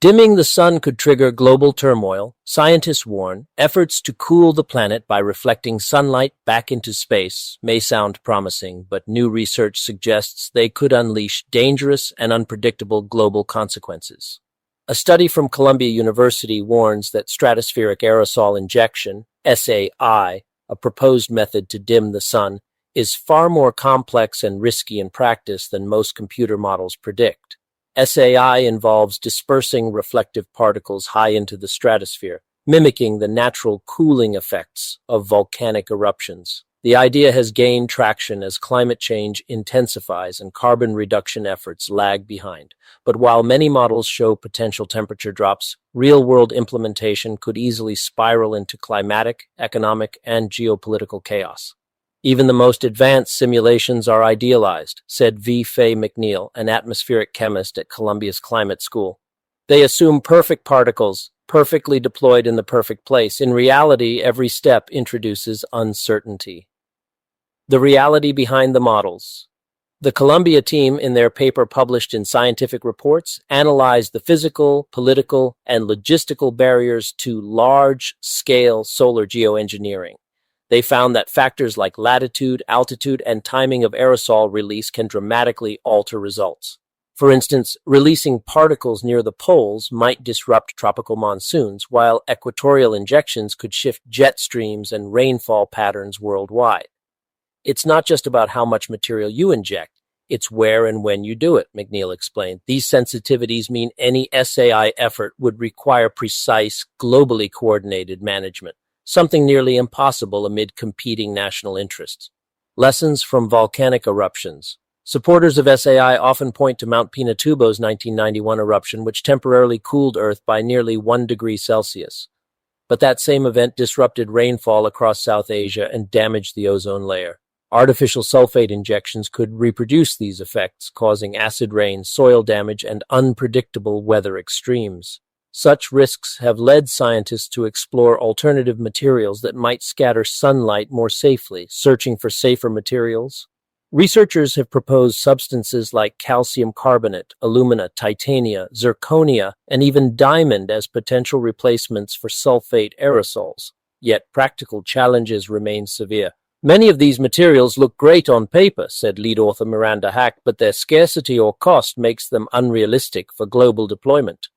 Dimming the sun could trigger global turmoil. Scientists warn efforts to cool the planet by reflecting sunlight back into space may sound promising, but new research suggests they could unleash dangerous and unpredictable global consequences. A study from Columbia University warns that stratospheric aerosol injection, SAI, a proposed method to dim the sun, is far more complex and risky in practice than most computer models predict. SAI involves dispersing reflective particles high into the stratosphere, mimicking the natural cooling effects of volcanic eruptions. The idea has gained traction as climate change intensifies and carbon reduction efforts lag behind. But while many models show potential temperature drops, real-world implementation could easily spiral into climatic, economic, and geopolitical chaos. Even the most advanced simulations are idealized, said V. Fay McNeil, an atmospheric chemist at Columbia's Climate School. They assume perfect particles, perfectly deployed in the perfect place. In reality, every step introduces uncertainty. The reality behind the models. The Columbia team, in their paper published in Scientific Reports, analyzed the physical, political, and logistical barriers to large-scale solar geoengineering. They found that factors like latitude, altitude, and timing of aerosol release can dramatically alter results. For instance, releasing particles near the poles might disrupt tropical monsoons, while equatorial injections could shift jet streams and rainfall patterns worldwide. It's not just about how much material you inject, it's where and when you do it, McNeil explained. These sensitivities mean any SAI effort would require precise, globally coordinated management, something nearly impossible amid competing national interests. Lessons from volcanic eruptions. Supporters of SAI often point to Mount Pinatubo's 1991 eruption, which temporarily cooled Earth by nearly 1 degree Celsius. But that same event disrupted rainfall across South Asia and damaged the ozone layer. Artificial sulfate injections could reproduce these effects, causing acid rain, soil damage, and unpredictable weather extremes. Such risks have led scientists to explore alternative materials that might scatter sunlight more safely, searching for safer materials. Researchers have proposed substances like calcium carbonate, alumina, titania, zirconia, and even diamond as potential replacements for sulfate aerosols. Yet practical challenges remain severe. Many of these materials look great on paper, said lead author Miranda Hack, but their scarcity or cost makes them unrealistic for global deployment.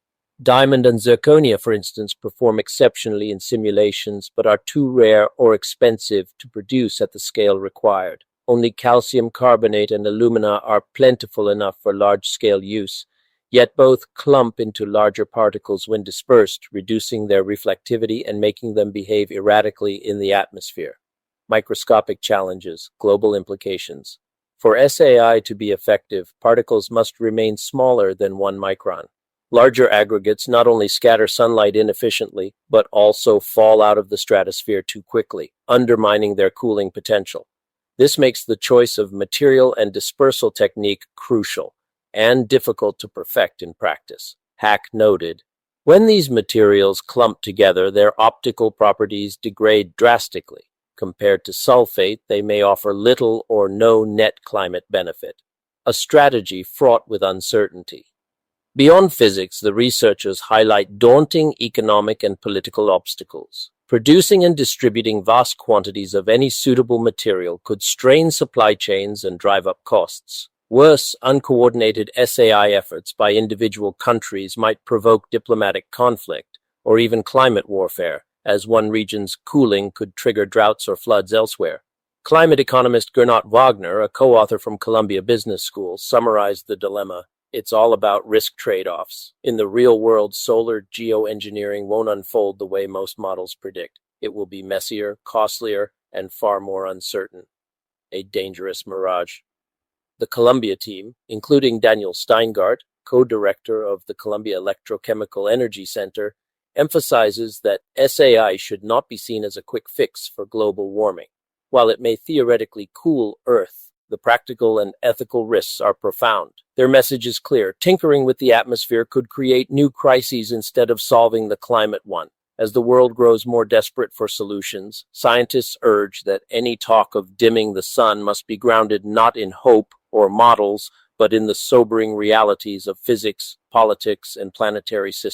Diamond and zirconia, for instance, perform exceptionally in simulations, but are too rare or expensive to produce at the scale required. Only calcium carbonate and alumina are plentiful enough for large-scale use, yet both clump into larger particles when dispersed, reducing their reflectivity and making them behave erratically in the atmosphere. Microscopic challenges, global implications. For SAI to be effective, particles must remain smaller than 1 micron. Larger aggregates not only scatter sunlight inefficiently, but also fall out of the stratosphere too quickly, undermining their cooling potential. This makes the choice of material and dispersal technique crucial and difficult to perfect in practice. Hack noted, when these materials clump together, their optical properties degrade drastically. Compared to sulfate, they may offer little or no net climate benefit, a strategy fraught with uncertainty. Beyond physics, the researchers highlight daunting economic and political obstacles. Producing and distributing vast quantities of any suitable material could strain supply chains and drive up costs. Worse, uncoordinated SAI efforts by individual countries might provoke diplomatic conflict or even climate warfare, as one region's cooling could trigger droughts or floods elsewhere. Climate economist Gernot Wagner, a co-author from Columbia Business School, summarized the dilemma. It's all about risk trade-offs. In the real world, solar geoengineering won't unfold the way most models predict. It will be messier, costlier, and far more uncertain. A dangerous mirage. The Columbia team, including Daniel Steingart, co-director of the Columbia Electrochemical Energy Center, emphasizes that SAI should not be seen as a quick fix for global warming. While it may theoretically cool Earth, the practical and ethical risks are profound. Their message is clear. Tinkering with the atmosphere could create new crises instead of solving the climate one. As the world grows more desperate for solutions, scientists urge that any talk of dimming the sun must be grounded not in hope or models, but in the sobering realities of physics, politics, and planetary systems.